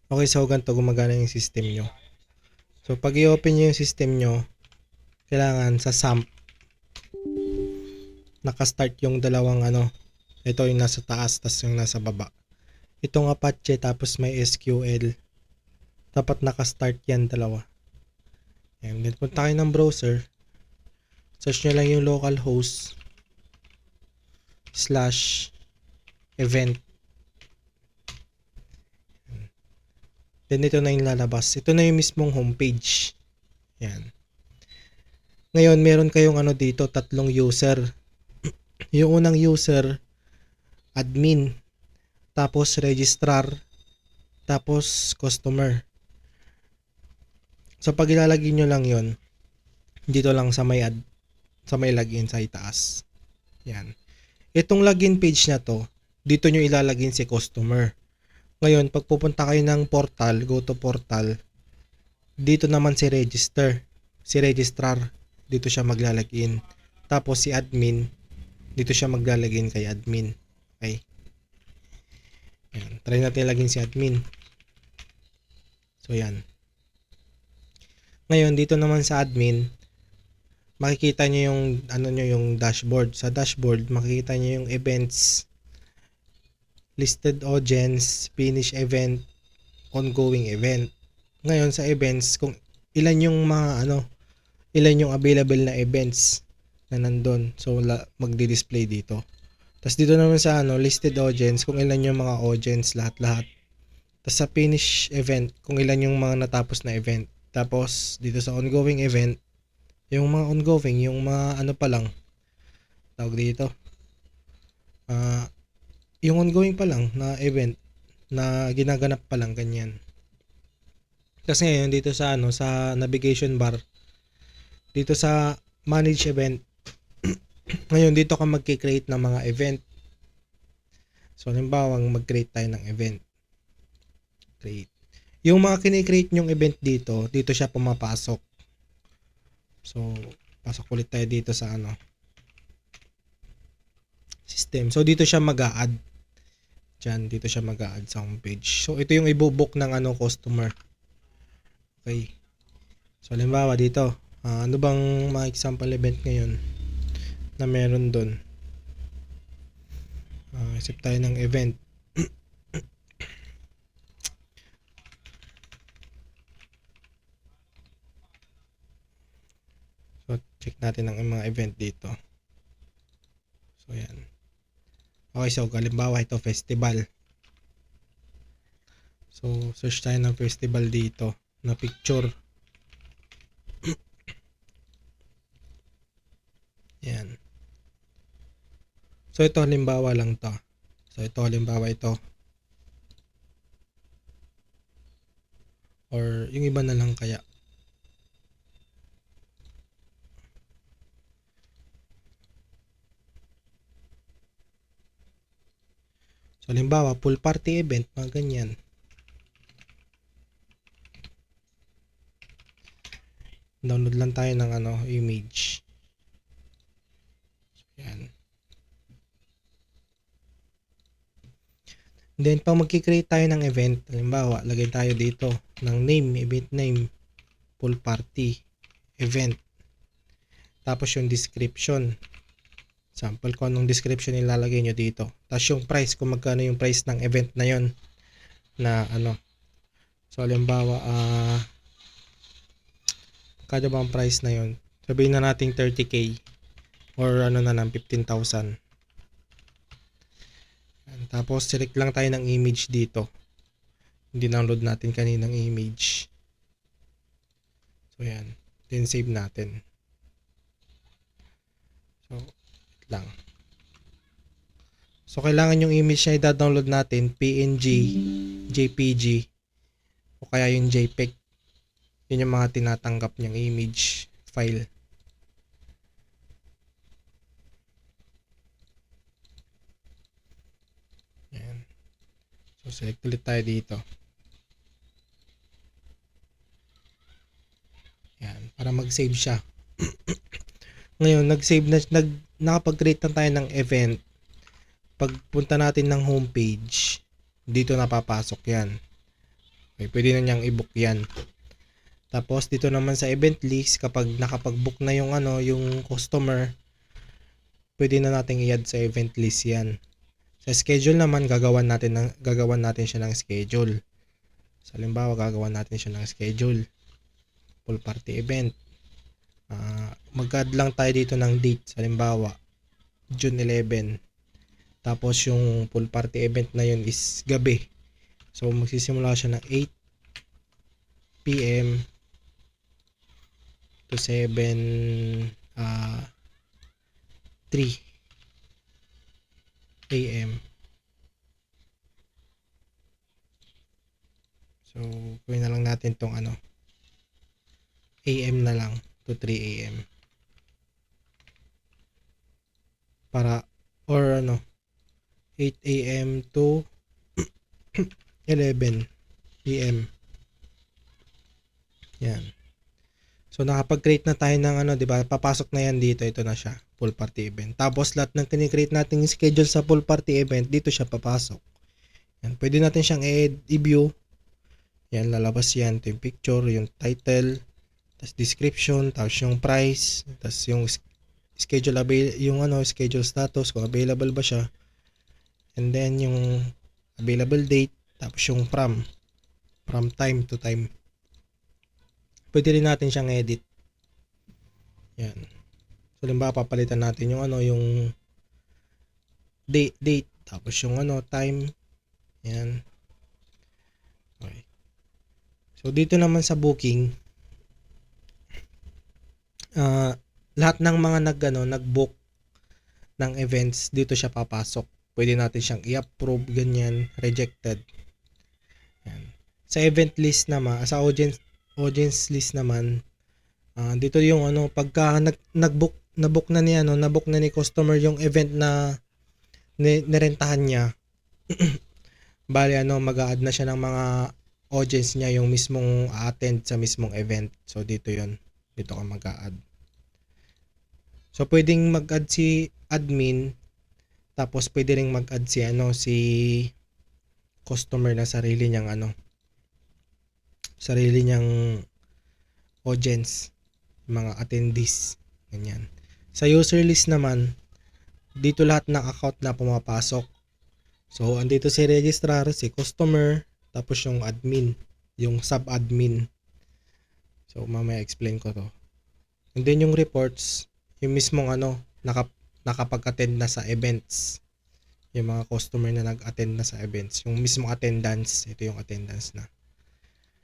Okay, so ganito gumagana yung system nyo. So, pag i-open nyo yung system nyo, kailangan sa SAMP, nakastart yung dalawang ito yung nasa taas, tas yung nasa baba. Itong Apache, tapos may SQL. Dapat nakastart yan dalawa. And then, punta kayo ng browser. Search nyo lang yung localhost /event. Then, ito na yung lalabas. Ito na yung mismong homepage. Yan. Ngayon, meron kayong dito, tatlong user. Yung unang user, admin. Tapos, registrar. Tapos, customer. So, pag ilalagay nyo lang yon dito lang sa may login sa itaas. Yan. Itong login page na to, dito nyo ilalagay si customer. Ngayon, pag pupunta kayo ng portal, go to portal, dito naman si registrar, dito siya maglalagin. Tapos si admin, dito siya maglalagin kay admin. Okay. Yan. Try natin lagin si admin. So, yan. Ngayon, dito naman sa admin, makikita nyo yung yung dashboard. Sa dashboard, makikita nyo yung events, listed audience, finish event, ongoing event. Ngayon sa events, kung ilan yung mga ilan yung available na events na nandun. So magdi-display dito. Tapos dito naman sa listed audience, kung ilan yung mga audience, lahat-lahat. Tapos sa finish event, kung ilan yung mga natapos na event. Tapos dito sa ongoing event, yung mga ongoing, yung mga pa lang, tawag dito, yung ongoing pa lang na event na ginaganap pa lang, ganyan. Kasi ngayon dito sa sa navigation bar, dito sa manage event, ngayon dito ka magki-create ng mga event. So halimbawa, mag-create tayo ng event. Create. Yung mga kini-create nyong event dito siya pumapasok. So pasok ulit tayo dito sa system. So dito siya mag-a-add. Diyan, dito siya mag-a-add sa homepage. So ito yung ibo-book ng customer. Okay. So halimbawa dito, ano bang mga example event ngayon na meron doon? Isip tayo ng event. So check natin ang mga event dito. So yan. Okay, so halimbawa ito festival. So search tayo ng festival dito na picture. Yan. So ito halimbawa lang to. So ito halimbawa ito. Or yung iba na lang kaya. So halimbawa pool party event, mga ganyan. Download lang tayo ng image. Yan. Then, pag magki-create tayo ng event, halimbawa, lagay tayo dito ng name, event name, pool party, event. Tapos yung description. Sample ko anong description ilalagay nyo dito. Tapos yung price, kung magkano yung price ng event na yon na So, halimbawa, kada ba ang price na yon? Sabihin na natin 30k or na lang 15,000. Tapos select lang tayo ng image dito. Download natin kaninang image. So yan. Then save natin. So lang. So kailangan yung image na i-download natin PNG, JPG o kaya yung JPEG. Yun yung mga tinatanggap niyang image file. Yan. So select ulit tayo dito. Yan, para mag-save siya. Ngayon, nag-save na, nakapag-create na tayo ng event. Pagpunta natin ng homepage, dito napapasok yan. Okay, pwede na niyang i-book yan. Tapos dito naman sa event list, kapag nakapag-book na yung yung customer, pwede na nating i-add sa event list yan. Sa schedule naman, gagawan natin siya ng schedule. So, halimbawa, gagawan natin siya ng schedule. Pool party event. Mag-add lang tayo dito ng date. Halimbawa, June 11. Tapos yung pool party event na yun is gabi. So, magsisimula siya ng 8 p.m. to 3 a.m. So, gawin na lang natin tong AM na lang to 3 a.m. Para, or 8 a.m. to 11 p.m. Yan. So, nakapag-create na tayo ng di ba? Papasok na yan dito. Ito na siya. Pool party event. Tapos, lahat ng kinikreate natin schedule sa pool party event, dito siya papasok. Yan. Pwede natin siyang i-view. Yan, lalabas yan. Ito yung picture, yung title, tapos description, tapos yung price, tapos yung schedule schedule status, kung available ba siya. And then, yung available date, tapos yung from time to time. Pwede rin natin siyang edit. Yan. So, halimbawa, papalitan natin yung yung date, tapos yung time. Yan. Okay. So, dito naman sa booking, lahat ng mga nag-book ng events, dito siya papasok. Pwede natin siyang i-approve, ganyan, rejected. Yan. Sa event list naman, sa audience list naman, dito yung pagka nag-book na ni customer yung event na nirentahan niya. Bali mag-a-add na siya ng mga audience niya, yung mismong attend sa mismong event. So dito ka mag-a-add. So pwedeng mag-add si admin, tapos pwede ring mag-add si customer na sarili niyang audience, mga attendees, ganyan. Sa user list naman, dito lahat ng account na pumapasok. So, andito si registrar, si customer, tapos yung admin, yung sub-admin. So, mamaya explain ko to. And then yung reports, yung mismong nakapag-attend na sa events. Yung mga customer na nag-attend na sa events. Yung mismong attendance, ito yung attendance na.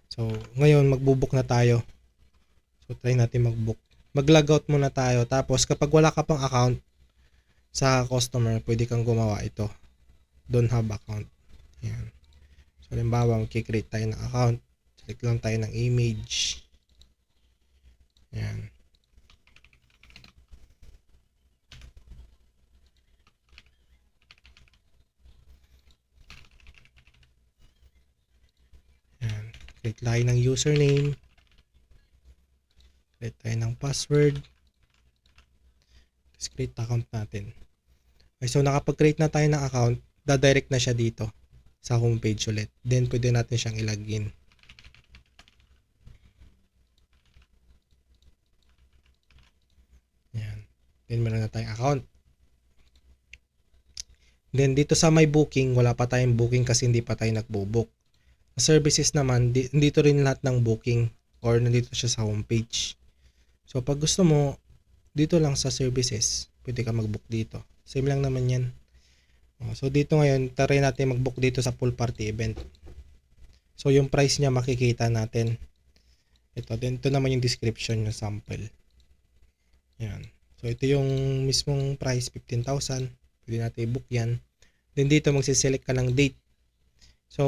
So, ngayon magbo-book na tayo. So, try natin mag-book. Mag-logout muna tayo. Tapos, kapag wala ka pang account sa customer, pwede kang gumawa ito. Don't have account. Ayan. So, halimbawa, mag-create tayo ng account. Select lang tayo ng image. Ayan. Ayan. Create tayo ng username. Create tayo ng password. Tapos create account natin. Okay, so nakapag-create na tayo ng account, dadirect na siya dito sa homepage ulit. Then pwede natin siyang i-login. Ayan. Then meron na tayong account. Then dito sa my booking, wala pa tayong booking kasi hindi pa tayo nagbo-book. Sa services naman, dito rin lahat ng booking or nandito siya sa homepage. So pag gusto mo, dito lang sa services, pwede ka mag-book dito. Same lang naman yan. So dito ngayon, try natin mag-book dito sa pool party event. So yung price niya makikita natin. Ito naman yung description ng sample. Yan. So ito yung mismong price, 15,000. Pwede natin i-book yan. Then dito magsiselect ka ng date. So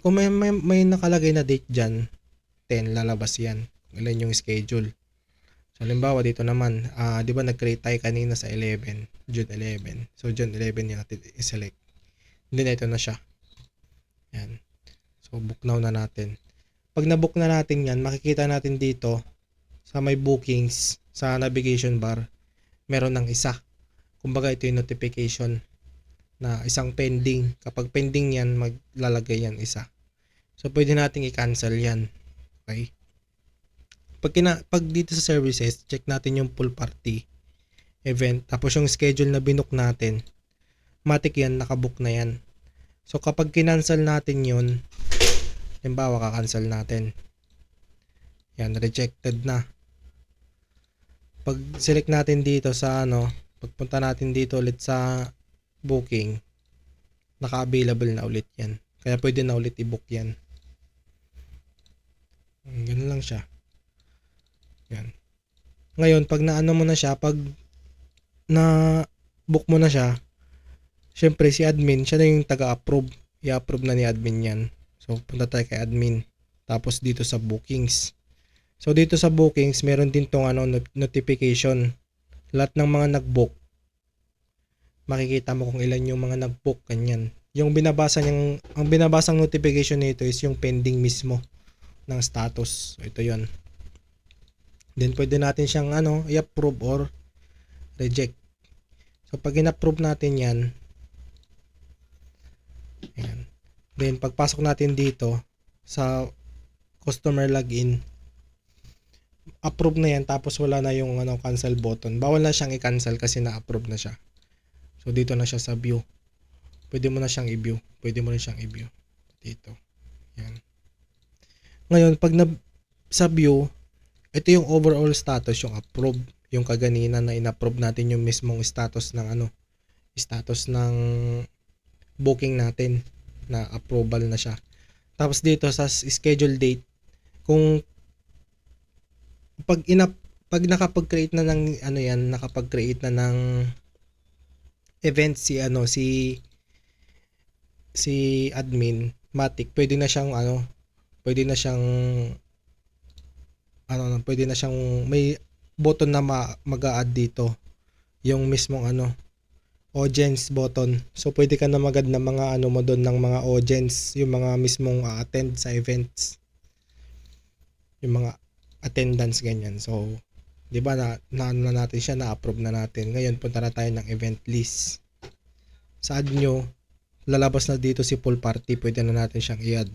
kung may nakalagay na date dyan, 10, lalabas yan. Ilan yung schedule. So halimbawa dito naman, di ba nag-create tayo kanina sa 11, June 11. So June 11 yung natin i-select. Then ito na siya. Yan. So book now na natin. Pag na-book na natin yan, makikita natin dito sa may bookings, sa navigation bar, meron ng isa. Kumbaga ito yung notification na isang pending. Kapag pending yan, maglalagay yan isa. So, pwede nating i-cancel yan. Okay? Pag dito sa services, check natin yung full party event. Tapos yung schedule na binook natin, matik yan, nakabook na yan. So, kapag kinancel natin yun, halimbawa, kakancel natin. Yan, rejected na. Pag select natin dito sa pagpunta natin dito ulit sa booking, naka-available na ulit yan. Kaya pwede na ulit i-book yan. Ganun lang siya. Yan. Ngayon, pag naano mo na siya, pag na-book mo na siya, syempre si admin, siya na yung taga-approve. I-approve na ni admin yan. So, punta tayo kay admin. Tapos dito sa bookings. So, dito sa bookings, meron din tong notification. Lahat ng mga nag-book, makikita mo kung ilan yung mga nag-book, ganyan. Yung ang binabasang notification nito is yung pending mismo ng status. So, ito yon. Then, pwede natin siyang i-approve or reject. So, pag in-approve natin yan, ayan. Then, pagpasok natin dito sa customer login, approve na yan, tapos wala na yung cancel button. Bawal na siyang i-cancel kasi na-approve na siya. So, dito na siya sa view. Pwede mo na siyang i-view. Dito. Yan. Ngayon, pag sa view, ito yung overall status, yung approve. Yung kaganina na in-approve natin yung mismong status ng status ng booking natin na approval na siya. Tapos dito sa schedule date, kung pag nakapag-create na ng nakapag-create na ng event si admin, matik, pwede na siyang may button na mag-a-add dito, yung mismong audience button. So pwede ka na mag-add ng mga mo doon ng mga audience, yung mga mismong attend sa events, yung mga attendance, ganyan. So, 'di ba na natin siya, na-approve na natin. Ngayon punta na tayo ng event list. Sa add nyo, lalabas na dito si full party, pwede na natin siyang i-add.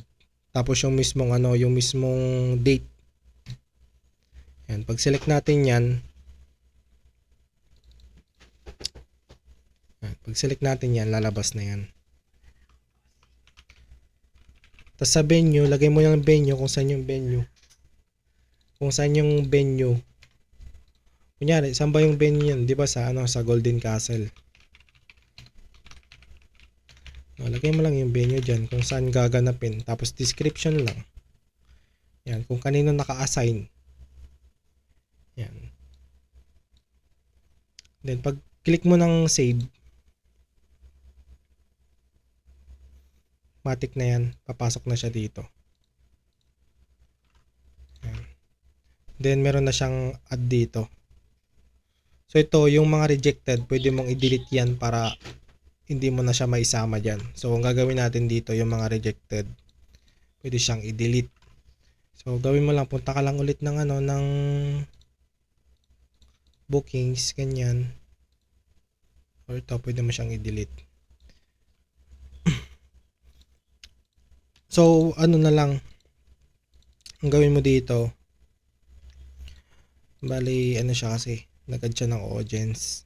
Tapos yung mismong yung mismong date. Yan, pag select natin 'yan, lalabas na yan. Tapos sa venue, lagay mo yung venue, kung saan yung venue. Kunyari, saan ba yung venue yun? Di ba sa Golden Castle. Lagay mo lang yung venue dyan, kung saan gaganapin. Tapos description lang. Yan, kung kanino naka-assign. Yan. Then, pag click mo ng save, matik na yan, papasok na siya dito. Yan. Then meron na siyang add dito. So ito, yung mga rejected, pwede mong i-delete yan para hindi mo na siya maisama dyan. So ang gagawin natin dito, yung mga rejected, pwede siyang i-delete. So gawin mo lang, punta ka lang ulit ng ng bookings, ganyan. Or ito, pwede mo siyang i-delete. So, na lang, ang gawin mo dito, bali, siya kasi, nag-add siya ng audience.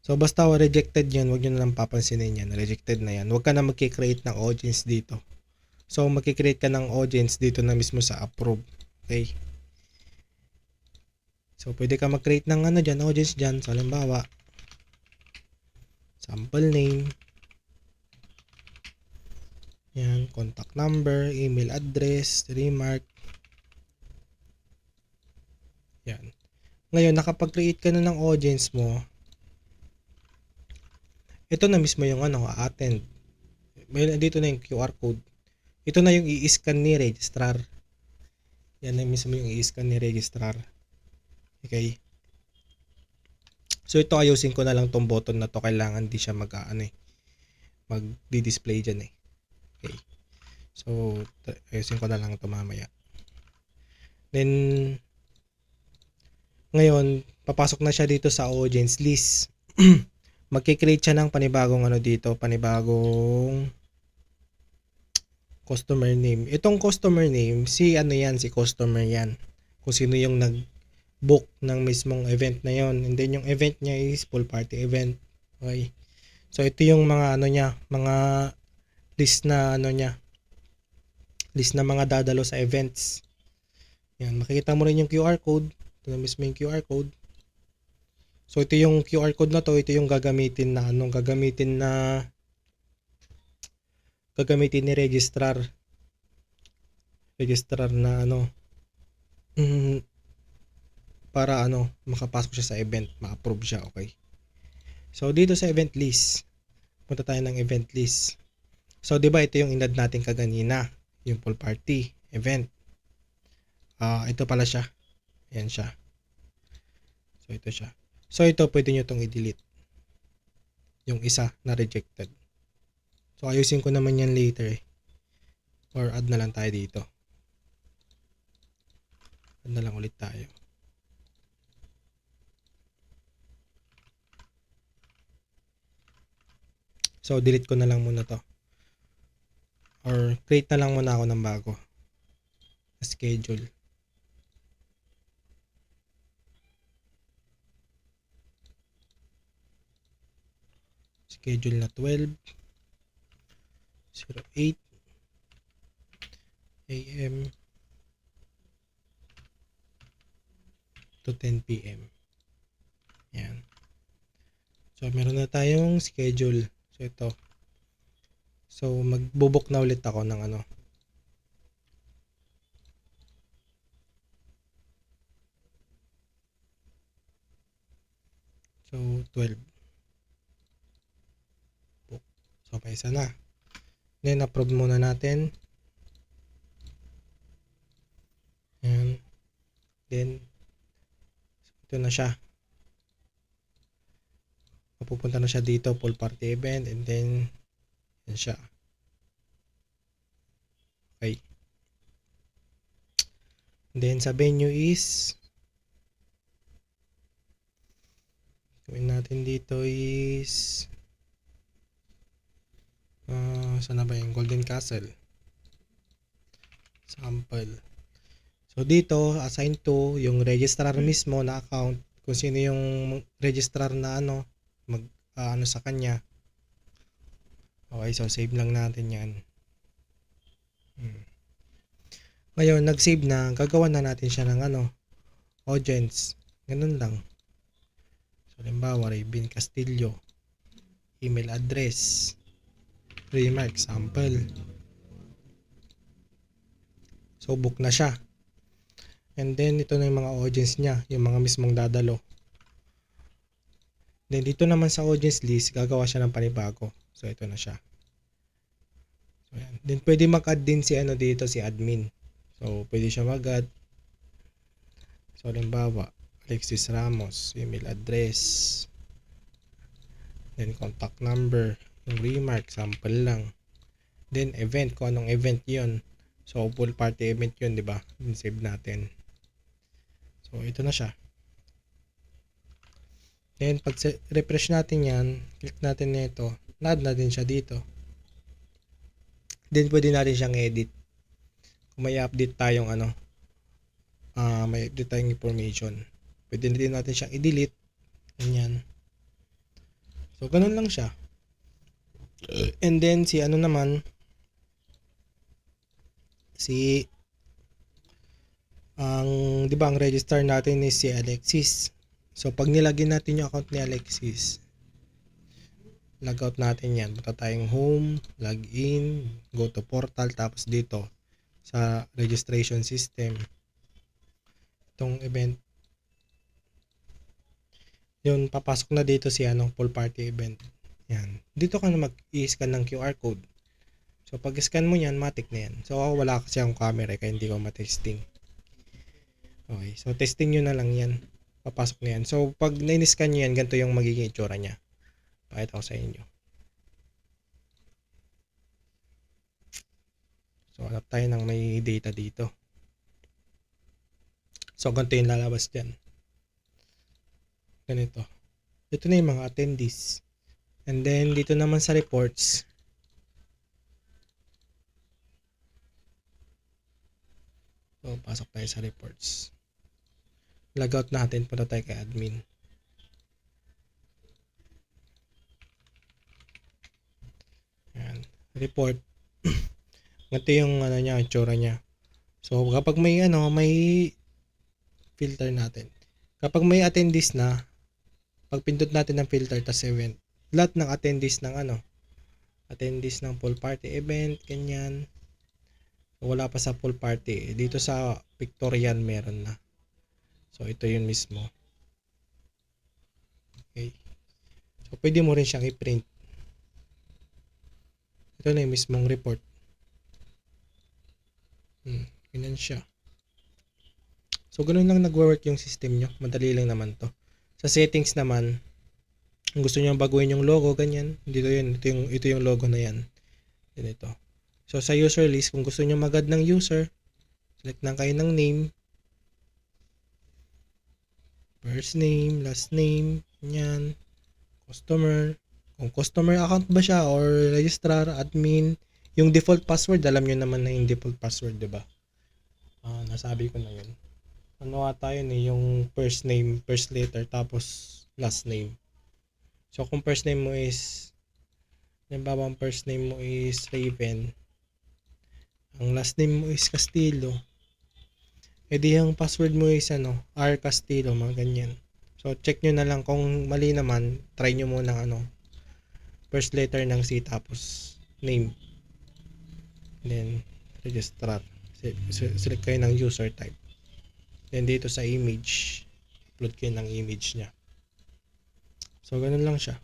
So, basta rejected yan, huwag nyo na lang papansinin yan, rejected na yan. Huwag ka na magkikreate ng audience dito. So, magkikreate ka ng audience dito na mismo sa approve. Okay? So, pwede ka mag-create ng audience dyan. So, halimbawa, sample name, yan, contact number, email address, remark. Yan. Ngayon, nakapag-create ka na ng audience mo, ito na mismo yung attend. May dito na yung QR code. Ito na yung i-scan ni registrar. Yan na mismo yung i-scan ni registrar. Okay. So, ito ayusin ko na lang tong button na to. Kailangan di siya mag-display dyan eh. Okay. So, ayusin ko na lang ito mamaya. Then, ngayon, papasok na siya dito sa audience list. Magkikreate siya ng panibagong dito, panibagong customer name. Itong customer name, si ano yan, si customer yan. Kung sino yung nag-book ng mismong event na yon. And then yung event niya is pool party event. Okay. So ito yung mga ano niya, mga list na ano niya, list na mga dadalo sa events. Yan, makikita mo rin yung QR code. Ito na mismo yung QR code. So ito yung QR code na to, ito yung gagamitin ni registrar na ano, para ano, makapasok siya sa event, ma-approve siya, okay. So dito sa event list, punta tayo ng event list. So 'di ba ito yung inad natin kaganina, yung pool party event. Ito pala siya. Ayan siya. So ito siya. So ito pwede nyo itong i-delete. Yung isa na rejected. So ayusin ko naman yan later eh. Or add na lang tayo dito. Add na lang ulit tayo. So delete ko na lang muna to. Or create na lang muna ako ng bago. Schedule. Schedule na 12:08 AM to 10 PM. Yan. So meron na tayong schedule. So ito. So magbubuk na ulit ako ng ano. So 12. Book. So paisa na. Then approve muna natin. Ayan. Then ito na siya. Mapupunta na siya dito, pool party event, and then yan siya. Okay. And then sa venue is gawin natin dito is saan na ba yung Golden Castle sample. So dito assign to yung registrar mismo na account, kung sino yung registrar na ano ano sa kanya. Okay, so save lang natin yan. Ngayon nag-save na, gagawa na natin siya ng ano, audience. Ganun lang. So halimbawa Raven Castillo, email address, remark sample. So book na siya. And then ito na yung mga audience niya, yung mga mismong dadalo. Then dito naman sa audience list, gagawa siya ng panibago. So ito na siya. So yan. Then pwede mag-add din si ano dito, si admin. So pwede siya mag-add. So halimbawa, Alexis Ramos, email address. Then contact number, yung remark, sample lang. Then event, kung anong event 'yon. So pool party event 'yon, 'di ba? Save natin. So ito na siya. Then pag refresh natin 'yan, click natin nito, na-add na din siya dito. Then pwede natin siyang edit. Kung may update tayong ano, may update tayong information, pwede din natin siyang i-delete. Ganyan. So ganun lang siya. And then si ano naman, di ba ang register natin is si Alexis. So pag nilagyan natin yung account ni Alexis, logout natin yan. Punta tayong home, login, go to portal, tapos dito sa registration system, itong event, yun, papasok na dito si ano, pool party event. Yan. Dito ka na mag-i-scan ng QR code. So pag scan mo yan, matik na yan. So wala kasi akong camera kaya hindi ko matesting. Okay, so testing nyo na lang yan. Papasok na yan. So pag na-scan nyo yan, ganito yung magiging itsura niya. Pakita ko sa inyo. So hanap tayo ng may data dito. So ganito yung lalabas dyan. Ganito. Ito na yung mga attendees. And then dito naman sa reports, So, pasok tayo sa reports. Logout natin, punta tayo kay admin. Ayan. Report. Ito yung ano niya, itsura niya. So, kapag may filter natin. Kapag may attendees na, pag pindot natin ng filter tas event, lahat ng attendees ng attendees ng pool party event, ganyan. Wala pa sa pool party. Dito sa pictorial meron na. So, ito yun mismo. Okay. So, pwede mo rin siyang i-print. Ito na yung mismong report. Ganyan siya. So, ganun lang nagwo-work yung system nyo. Madali lang naman to. Sa settings naman, kung gusto nyo baguhin yung logo, ganyan. Dito yun. Ito yung logo na yan. Ito. So, sa user list, kung gusto nyo mag-add ng user, select lang kayo ng name. First name, last name, ganyan. Customer. Kung customer account ba siya or registrar, admin. Yung default password, alam nyo naman na yung default password, diba? Nasabi ko na yun. Ano ata yun yung first name, first letter, tapos last name. So, kung first name mo is, halimbawa ang first name mo is Raven, ang last name mo is Castillo, edi yung password mo is R Castillo, mga ganyan. So, check nyo na lang kung mali naman, try nyo muna first letter ng C tapos name. Then, registrar. Select kayo ng user type. Then, dito sa image, upload kayo ng image niya. So, ganun lang siya.